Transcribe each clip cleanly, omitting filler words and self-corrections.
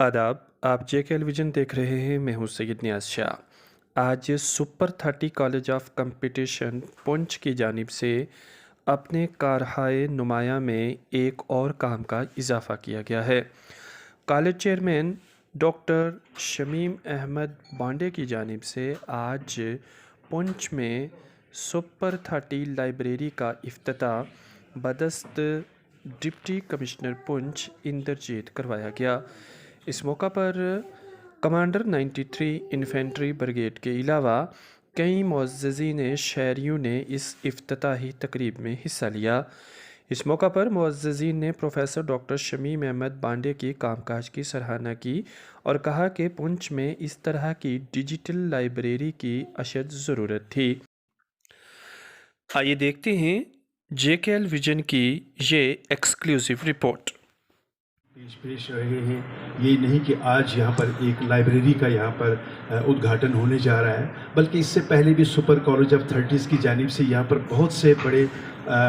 आदाब। आप जे टेलीविज़न देख रहे हैं। मैं हूं सैयद नियाज़ शाह। आज super 30 college of competition Poonch की जानिब से अपने कारहाए नुमाया में एक और काम का इजाफ़ा किया गया है। College chairman doctor Shamim Ahmed Bande की जानिब से आज पुंछ में सुपर 30 लाइब्रेरी का इफ्तिताह बदस्त डिप्टी कमिश्नर पुंछ इंद्रजीत करवाया गया। इस मौका पर कमांडर 93 इन्फेंट्री ब्रिगेड के अलावा कई मुअज़्ज़िज़ीन शहरियों ने इस इफ्तिताही तकरीब में हिस्सा लिया। इस मौका पर मुअज़्ज़िज़ीन ने प्रोफेसर डॉक्टर शमीम अहमद बांडे की कामकाज की सराहना की और कहा कि पुंछ में इस तरह की डिजिटल लाइब्रेरी की अशद ज़रूरत थी। आइए देखते हैं JKL विजन की ये एक्सक्लूसिव रिपोर्ट। पेश रहे हैं। ये नहीं कि आज यहाँ पर एक लाइब्रेरी का यहाँ पर उद्घाटन होने जा रहा है, बल्कि इससे पहले भी सुपर कॉलेज ऑफ 30 की जानिब से यहाँ पर बहुत से बड़े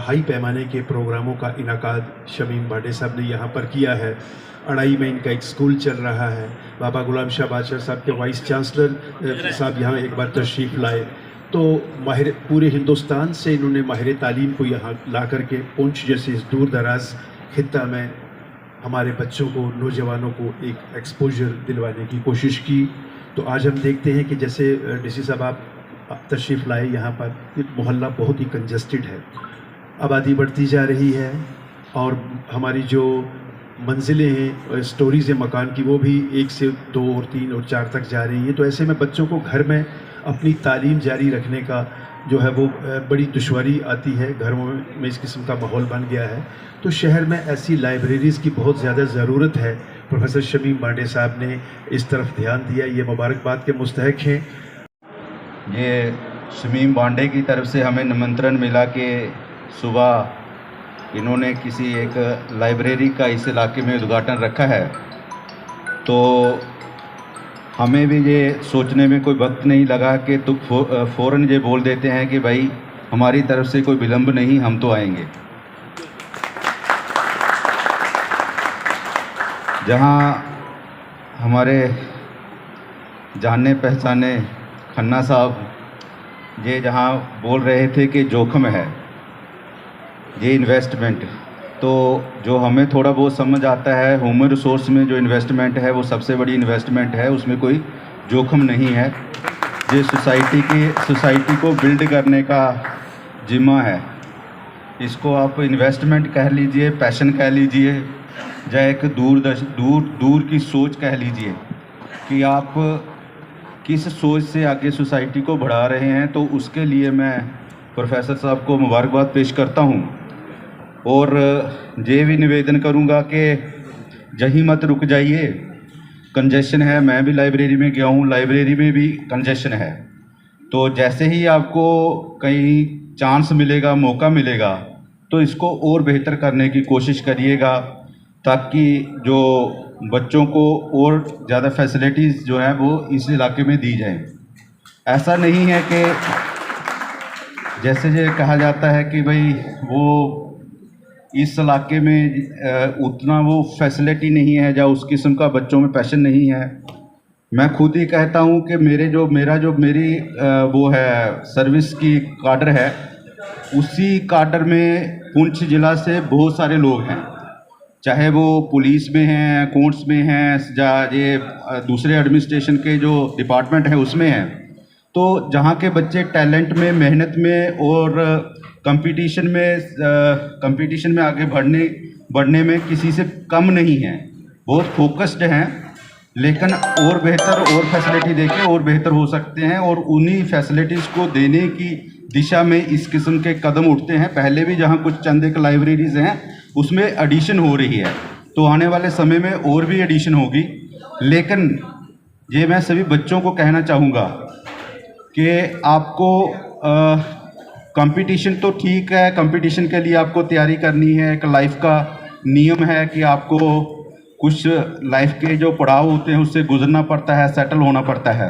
हाई पैमाने के प्रोग्रामों का इनाकाद शमीम बांडे साहब ने यहाँ पर किया है। अड़ाई में इनका एक स्कूल चल रहा है। बाबा गुलाम शाह बादशाह साहब के वाइस चांसलर साहब यहाँ एक बार तशरीफ़ लाए, तो माहिर पूरे हिंदुस्तान से इन्होंने माहिर तालीम को यहाँ ला करके पुंछ जैसे इस दूर दराज खित्ता में हमारे बच्चों को, नौजवानों को एक एक्सपोजर दिलवाने की कोशिश की। तो आज हम देखते हैं कि जैसे डीसी साहब आप तशरीफ़ लाए यहाँ पर, ये मोहल्ला बहुत ही कंजस्टेड है, आबादी बढ़ती जा रही है और हमारी जो मंजिलें हैं, स्टोरीज़ हैं मकान की, वो भी 1 से 2 और 3 और 4 तक जा रही हैं। तो ऐसे में बच्चों को घर में अपनी तालीम जारी रखने का जो है वो बड़ी दुश्वारी आती है। घरों में इस किस्म का माहौल बन गया है, तो शहर में ऐसी लाइब्रेरीज़ की बहुत ज़्यादा ज़रूरत है। प्रोफेसर शमीम बांडे साहब ने इस तरफ ध्यान दिया, ये मुबारकबाद के मुस्तहक हैं। ये शमीम बांडे की तरफ से हमें निमंत्रण मिला कि सुबह इन्होंने किसी एक लाइब्रेरी का इस इलाके में उद्घाटन रखा है, तो हमें भी ये सोचने में कोई वक्त नहीं लगा कि तो फ़ौरन ये बोल देते हैं कि भाई हमारी तरफ से कोई विलम्ब नहीं, हम तो आएंगे। जहाँ हमारे जाने पहचाने खन्ना साहब ये जहाँ बोल रहे थे कि जोखिम है ये इन्वेस्टमेंट, तो जो हमें थोड़ा बहुत समझ आता है, ह्यूमन रिसोर्स में जो इन्वेस्टमेंट है वो सबसे बड़ी इन्वेस्टमेंट है, उसमें कोई जोखिम नहीं है। ये सोसाइटी को बिल्ड करने का जिम्मा है। इसको आप इन्वेस्टमेंट कह लीजिए, पैशन कह लीजिए, या एक दूर की सोच कह लीजिए कि आप किस सोच से आगे सोसाइटी को बढ़ा रहे हैं। तो उसके लिए मैं प्रोफेसर साहब को मुबारकबाद पेश करता हूं और ये भी निवेदन करूंगा कि यहीं मत रुक जाइए। कंजेशन है, मैं भी लाइब्रेरी में गया हूं, लाइब्रेरी में भी कंजेशन है। तो जैसे ही आपको कहीं चांस मिलेगा, मौका मिलेगा, तो इसको और बेहतर करने की कोशिश करिएगा, ताकि जो बच्चों को और ज़्यादा फैसिलिटीज़ जो है वो इस इलाके में दी जाएं। ऐसा नहीं है कि जैसे ये कहा जाता है कि भाई वो इस इलाके में उतना वो फैसिलिटी नहीं है या उस किस्म का बच्चों में पैशन नहीं है। मैं खुद ही कहता हूँ कि मेरी वो है सर्विस की काडर है, उसी काडर में पुंछ ज़िला से बहुत सारे लोग हैं, चाहे वो पुलिस में हैं, कोर्ट्स में हैं, या ये दूसरे एडमिनिस्ट्रेशन के जो डिपार्टमेंट है उसमें हैं। तो जहाँ के बच्चे टैलेंट में, मेहनत में और कंपटीशन में आगे बढ़ने में किसी से कम नहीं हैं, बहुत फोकस्ड हैं, लेकिन और बेहतर और फैसिलिटी देके और बेहतर हो सकते हैं। और उन्हीं फैसिलिटीज़ को देने की दिशा में इस किस्म के कदम उठते हैं। पहले भी जहाँ कुछ चंद एक लाइब्रेरीज़ हैं उसमें एडिशन हो रही है, तो आने वाले समय में और भी एडिशन होगी। लेकिन ये मैं सभी बच्चों को कहना चाहूँगा कि आपको कंपटीशन तो ठीक है, कंपटीशन के लिए आपको तैयारी करनी है, एक लाइफ का नियम है कि आपको कुछ लाइफ के जो पड़ाव होते हैं उससे गुजरना पड़ता है, सेटल होना पड़ता है।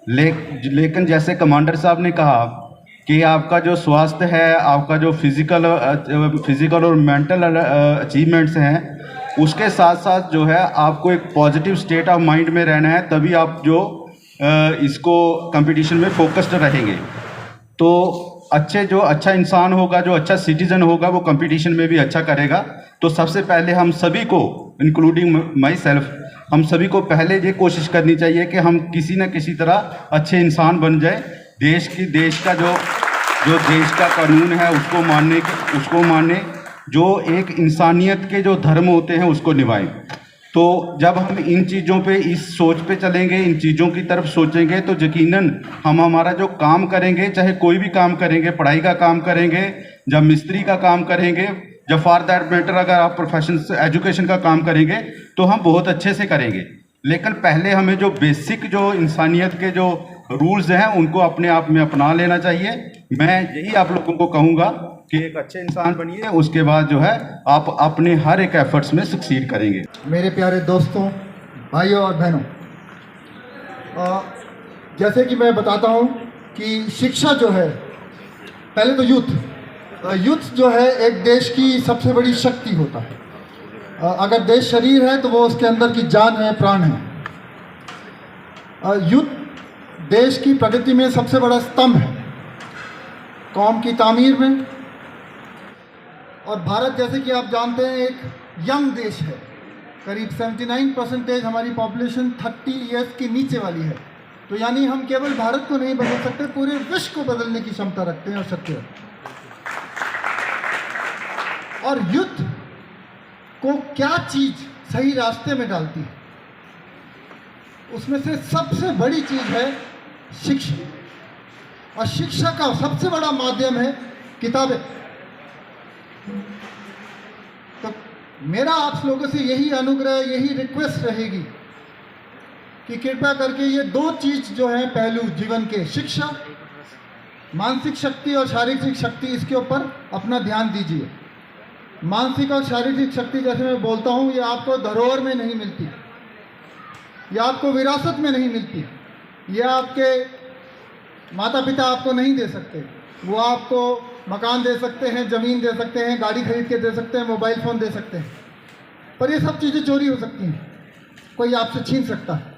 लेकिन जैसे कमांडर साहब ने कहा कि आपका जो स्वास्थ्य है, आपका जो फिज़िकल और मेंटल अचीवमेंट्स हैं, उसके साथ साथ जो है आपको एक पॉजिटिव स्टेट ऑफ माइंड में रहना है, तभी आप जो इसको कंपटीशन में फोकस्ड रहेंगे। तो जो अच्छा इंसान होगा, जो अच्छा सिटीजन होगा, वो कंपटीशन में भी अच्छा करेगा। तो सबसे पहले हम सभी को, इंक्लूडिंग माई सेल्फ, हम सभी को पहले ये कोशिश करनी चाहिए कि हम किसी न किसी तरह अच्छे इंसान बन जाए। देश का जो देश का कानून है उसको माने, जो एक इंसानियत के जो धर्म होते हैं उसको निभाएं। तो जब हम इन चीज़ों पे, इस सोच पे चलेंगे, इन चीज़ों की तरफ सोचेंगे, तो यकीनन हम हमारा जो काम करेंगे, चाहे कोई भी काम करेंगे, पढ़ाई का काम करेंगे, जब मिस्त्री का काम करेंगे, जब फॉर दैट मैटर अगर आप प्रोफेशन एजुकेशन का काम करेंगे, तो हम बहुत अच्छे से करेंगे। लेकिन पहले हमें जो बेसिक जो इंसानियत के जो रूल्स हैं उनको अपने आप में अपना लेना चाहिए। मैं यही आप लोगों को कहूँगा कि एक अच्छे इंसान बनिए, उसके बाद जो है आप अपने हर एक एफर्ट्स में सक्सीड करेंगे। मेरे प्यारे दोस्तों, भाइयों और बहनों, जैसे कि मैं बताता हूँ कि शिक्षा जो है, पहले तो यूथ जो है एक देश की सबसे बड़ी शक्ति होता है। अगर देश शरीर है तो वो उसके अंदर की जान है, प्राण है। यूथ देश की प्रगति में सबसे बड़ा स्तंभ है, कौम की तामीर में। और भारत, जैसे कि आप जानते हैं, एक यंग देश है। करीब 79% हमारी पॉपुलेशन 30 ईयर्स के नीचे वाली है। तो यानी हम केवल भारत को नहीं बदल सकते, पूरे विश्व को बदलने की क्षमता रखते हैं और शक्ति रखते हैं। और यूथ को क्या चीज़ सही रास्ते में डालती है, उसमें से सबसे बड़ी चीज़ है शिक्षा। और शिक्षा का सबसे बड़ा माध्यम है किताबें। तो मेरा आप लोगों से यही अनुग्रह, यही रिक्वेस्ट रहेगी कि कृपया करके ये दो चीज़ जो हैं पहलू जीवन के, शिक्षा, मानसिक शक्ति और शारीरिक शक्ति, इसके ऊपर अपना ध्यान दीजिए। मानसिक और शारीरिक शक्ति, जैसे मैं बोलता हूँ, ये आपको धरोहर में नहीं मिलती, ये आपको विरासत में नहीं मिलती, ये आपके माता पिता आपको नहीं दे सकते। वो आपको मकान दे सकते हैं, ज़मीन दे सकते हैं, गाड़ी खरीद के दे सकते हैं, मोबाइल फ़ोन दे सकते हैं, पर ये सब चीज़ें चोरी हो सकती हैं, कोई आपसे छीन सकता है।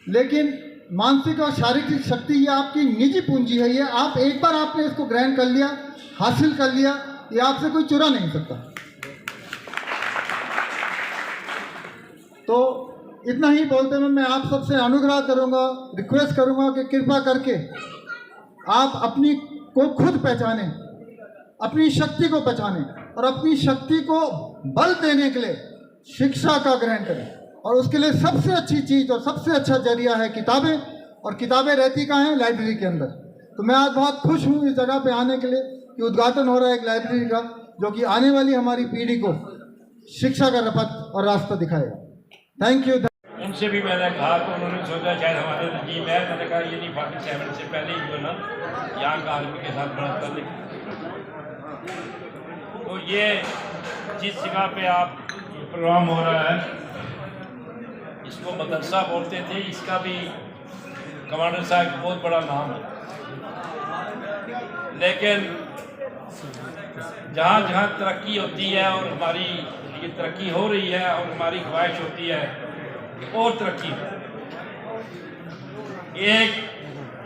लेकिन मानसिक और शारीरिक शक्ति ये आपकी निजी पूंजी है। ये आप एक बार आपने इसको ग्रहण कर लिया, हासिल कर लिया, ये आपसे कोई चुरा नहीं सकता। तो इतना ही बोलते हुए मैं आप सबसे अनुग्रह करूंगा, रिक्वेस्ट करूंगा कि कृपा करके आप अपनी को खुद पहचानें, अपनी शक्ति को पहचानें और अपनी शक्ति को बल देने के लिए शिक्षा का ग्रहण करें। और उसके लिए सबसे अच्छी चीज़ और सबसे अच्छा जरिया है किताबें। और किताबें रहती कहाँ हैं? लाइब्रेरी के अंदर। तो मैं आज बहुत खुश हूँ इस जगह पे आने के लिए कि उद्घाटन हो रहा है एक लाइब्रेरी का, जो कि आने वाली हमारी पीढ़ी को शिक्षा का रपट और रास्ता दिखाएगा। Thank you. उनसे भी मैंने कहा तो उन्होंने सोचा शायद हमारे नजीब है। मैंने कहा ये नहीं, 47 से पहले ही जो ना यहाँ का आर्मी के साथ बड़ा था। तो ये जिस जगह पे आप प्रोग्राम हो रहा है, इसको मदरसा बोलते थे। इसका भी कमांडर साहब बहुत बड़ा नाम है। लेकिन जहाँ जहाँ तरक्की होती है और हमारी ये तरक्की हो रही है और हमारी ख्वाहिश होती है कि और तरक्की हो, एक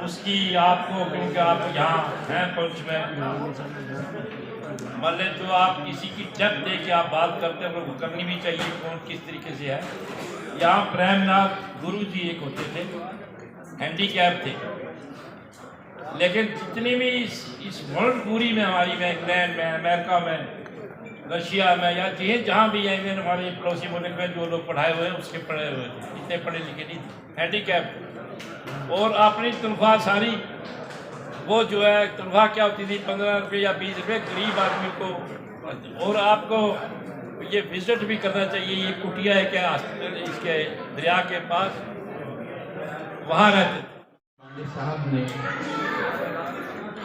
उसकी आपको, क्योंकि आप यहाँ हैं पंच में, मान लें तो आप किसी की जब दे के आप बात करते हैं, वो करनी भी चाहिए कौन किस तरीके से है। यहाँ प्रेमनाथ गुरु जी एक होते थे, हैंडीकैप थे, लेकिन जितनी भी इस वर्ल्ड पूरी में हमारी में, इंग्लैंड में, अमेरिका में, रशिया में, या जहाँ भी है, इवन हमारे पड़ोसी मुल्क में जो लोग पढ़ाए हुए हैं उसके पढ़े हुए थे, इतने पढ़े लिखे नहीं थे, हैंडीकैप। और अपनी तनख्वाह सारी, वो जो है तनख्वाह क्या होती थी, 15 रुपये या 20 रुपये गरीब आदमी को। और आपको ये विजिट भी करना चाहिए। ये कुटिया है क्या हॉस्पिटल, इसके दरिया के पास, वहाँ रहते साहब ने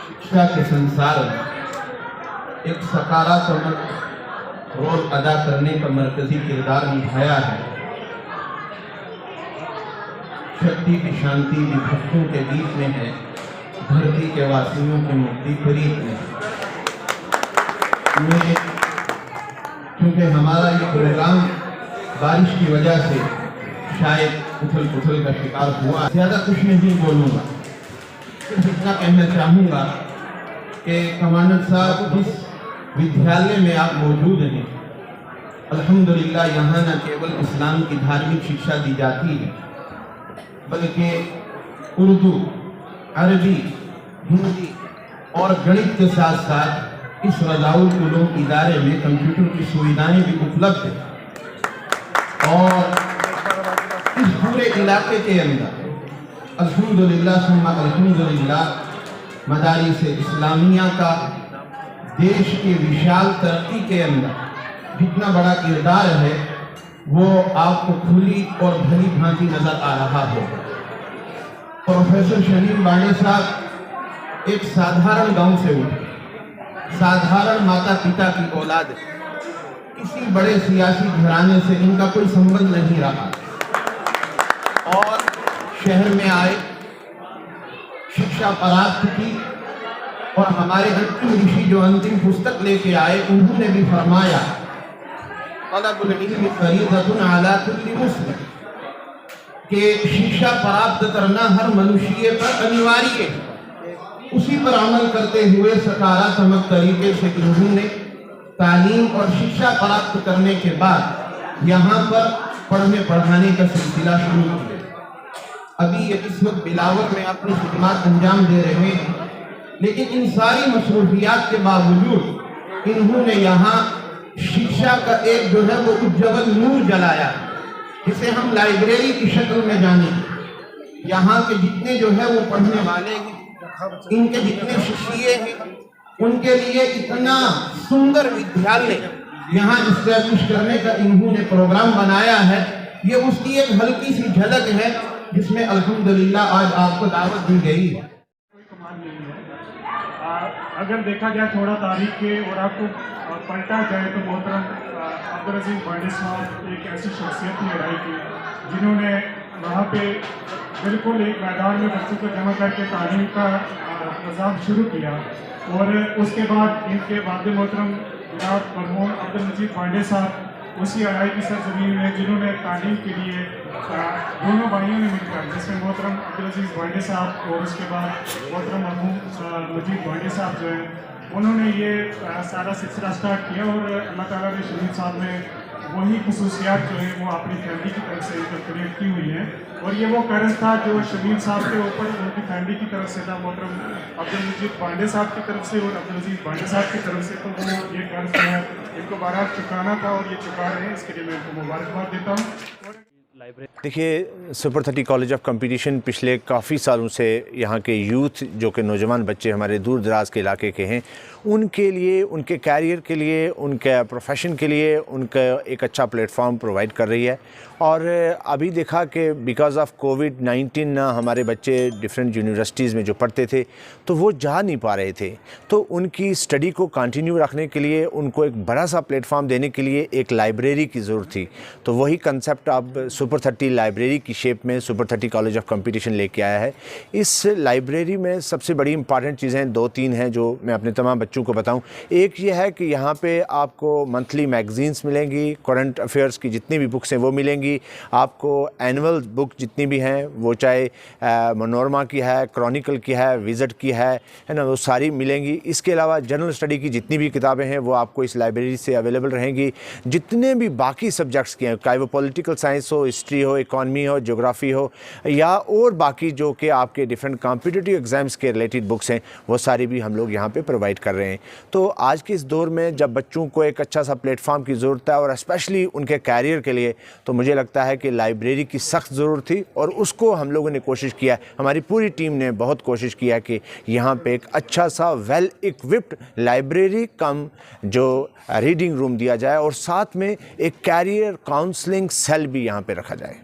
शिक्षा के संसार में एक सकारात्मक रोल अदा करने का मरकजी किरदार निभाया है। शक्ति की शांति विभक्तों के बीच में है, धरती के वासियों की मुक्ति फरीद में। क्योंकि हमारा ये प्रोग्राम बारिश की वजह से शायद उथल पुथल का शिकार हुआ। ज़्यादा कुछ नहीं बोलूँगा, सिर्फ इतना कहना चाहूँगा कि कमांडेंट साहब, जिस विद्यालय में आप मौजूद हैं, अल्हम्दुलिल्लाह यहाँ न केवल इस्लाम की धार्मिक शिक्षा दी जाती है, बल्कि उर्दू, अरबी, हिंदी और गणित के साथ साथ इस रज़ाउल उलूम इदारे में कंप्यूटर की सुविधाएं भी उपलब्ध हैं। और इस पूरे इलाके के अंदर अल्हम्दुलिल्लाह सुम्मा अल्हम्दुलिल्लाह मदारिस इस्लामिया का देश की विशाल तरक्की के अंदर जितना बड़ा किरदार है वो आपको खुली और भली भांति नजर आ रहा हो। प्रोफेसर शमीम बांडे साहब एक साधारण गांव से उठे, साधारण माता पिता की औलाद, किसी बड़े सियासी घराने से इनका कोई संबंध नहीं रहा और शहर में आए, शिक्षा प्राप्त की और हमारे अंतिम ऋषि जो अंतिम पुस्तक लेके आए उन्होंने भी फरमाया तलबुल इल्म फरीदतुन अला कुल्ली मुस्लिम, कि शिक्षा प्राप्त करना हर मनुष्य पर अनिवार्य है। उसी पर अमल करते हुए सकारात्मक तरीके से उन्होंने तालीम और शिक्षा प्राप्त करने के बाद यहाँ पर पढ़ने पढ़ाने का सिलसिला शुरू किया। अभी ये इस वक्त बिलावर में अपनी खिदमत अंजाम दे रहे हैं, लेकिन इन सारी मसरूफियात के बावजूद इन्होंने यहाँ शिक्षा का एक जो है वो उज्जवल नूर जलाया, जिसे हम लाइब्रेरी की शक्ल में जाने। यहाँ के जितने जो है वो पढ़ने वाले हैं, इनके जितने शिष्य हैं, उनके लिए इतना सुंदर विद्यालय यहाँ इस्टेब्लिश करने का इन्होंने प्रोग्राम बनाया है। ये उसकी एक हल्की सी झलक है जिसमें अल्हम्दुलिल्लाह आज आपको दावत दी गई है। अगर देखा जाए थोड़ा तारीख के और आपको पलटा जाए तो मोहतरम अब्दुल अजीज बांडे साहब एक ऐसी शख्सियत की लड़ाई की जिन्होंने वहाँ पे बिल्कुल एक मैदान में बच्चों को जमा करके तालीम का निज़ाम शुरू किया। और उसके बाद इनके वालिद मोहतरम जनाब मरहूम अब्दुल मजीद बांडे साहब उसी लड़ाई की सरजमीन में जिन्होंने तालीम के लिए दोनों भाइयों ने मिलकर, जिसमें मोहतरम अब्दुल अजीज बांडे साहब और उसके बाद मोहतरम मरहूम मजीद बांडे साहब जो हैं उन्होंने ये सारा सिलसिला स्टार्ट किया। और अल्लाह ताला ने शहीद साहब में वही खसूसियात जो है वो अपनी फैमिली की तरफ से क्रिएट की हुई हैं। और ये वो कर्ज था जो शमीम साहब के ऊपर उनकी फैमिली की तरफ से था, मोहतरम अब्दुल मजीद बांडे साहब की तरफ से और अब्दुल अजीज बांडे साहब की तरफ से। तो वो ये कर्ज जो है इनको बारहा चुकाना था और ये चुका रहे हैं, इसके लिए मैं इनको मुबारकबाद देता हूँ। देखिए, सुपर 30 कॉलेज ऑफ कंपटीशन पिछले काफ़ी सालों से यहाँ के यूथ जो कि नौजवान बच्चे हमारे दूर दराज के इलाके के हैं, उनके लिए, उनके कैरियर के लिए, उनके प्रोफेशन के लिए उनका एक अच्छा प्लेटफॉर्म प्रोवाइड कर रही है। और अभी देखा कि बिकॉज़ ऑफ कोविड-19 ना हमारे बच्चे डिफरेंट यूनिवर्सिटीज़ में जो पढ़ते थे तो वो जा नहीं पा रहे थे, तो उनकी स्टडी को कंटिन्यू रखने के लिए उनको एक बड़ा सा प्लेटफॉर्म देने के लिए एक लाइब्रेरी की ज़रूरत थी। तो वही कंसेप्ट अब सुपर 30 लाइब्रेरी की शेप में सुपर 30 कॉलेज ऑफ कंपटीशन लेके आया है। इस लाइब्रेरी में सबसे बड़ी इंपॉर्टेंट चीज़ें 2-3 हैं जो मैं अपने तमाम बच्चों को बताऊं। एक ये है कि यहाँ पे आपको मंथली मैगज़ीन्स मिलेंगी, करंट अफेयर्स की जितनी भी बुक्स हैं वो मिलेंगी, आपको एनुअल बुक जितनी भी हैं वो चाहे मनोरमा की है, क्रॉनिकल की है, विज़िट की है ना, वो सारी मिलेंगी। इसके अलावा जनरल स्टडी की जितनी भी किताबें हैं वो आपको इस लाइब्रेरी से अवेलेबल रहेंगी। जितने भी बाकी सब्जेक्ट्स की हैं, चाहे वो पॉलिटिकल साइंस हो, हिस्ट्री हो, इकॉनमी हो, ज्योग्राफी हो या और बाकी जो कि आपके डिफरेंट कॉम्पिटिटिव एग्ज़ाम्स के रिलेटेड बुक्स हैं, वो सारी भी हम लोग यहाँ पे प्रोवाइड कर रहे हैं। तो आज के इस दौर में जब बच्चों को एक अच्छा सा प्लेटफॉर्म की ज़रूरत है और स्पेशली उनके कैरियर के लिए, तो मुझे लगता है कि लाइब्रेरी की सख्त ज़रूरत थी और उसको हम लोगों ने कोशिश किया, हमारी पूरी टीम ने बहुत कोशिश किया कि यहाँ पे एक अच्छा सा वेल इक्विप्ड लाइब्रेरी कम जो रीडिंग रूम दिया जाए और साथ में एक कैरियर काउंसलिंग सेल भी यहाँ पे रखा जाए।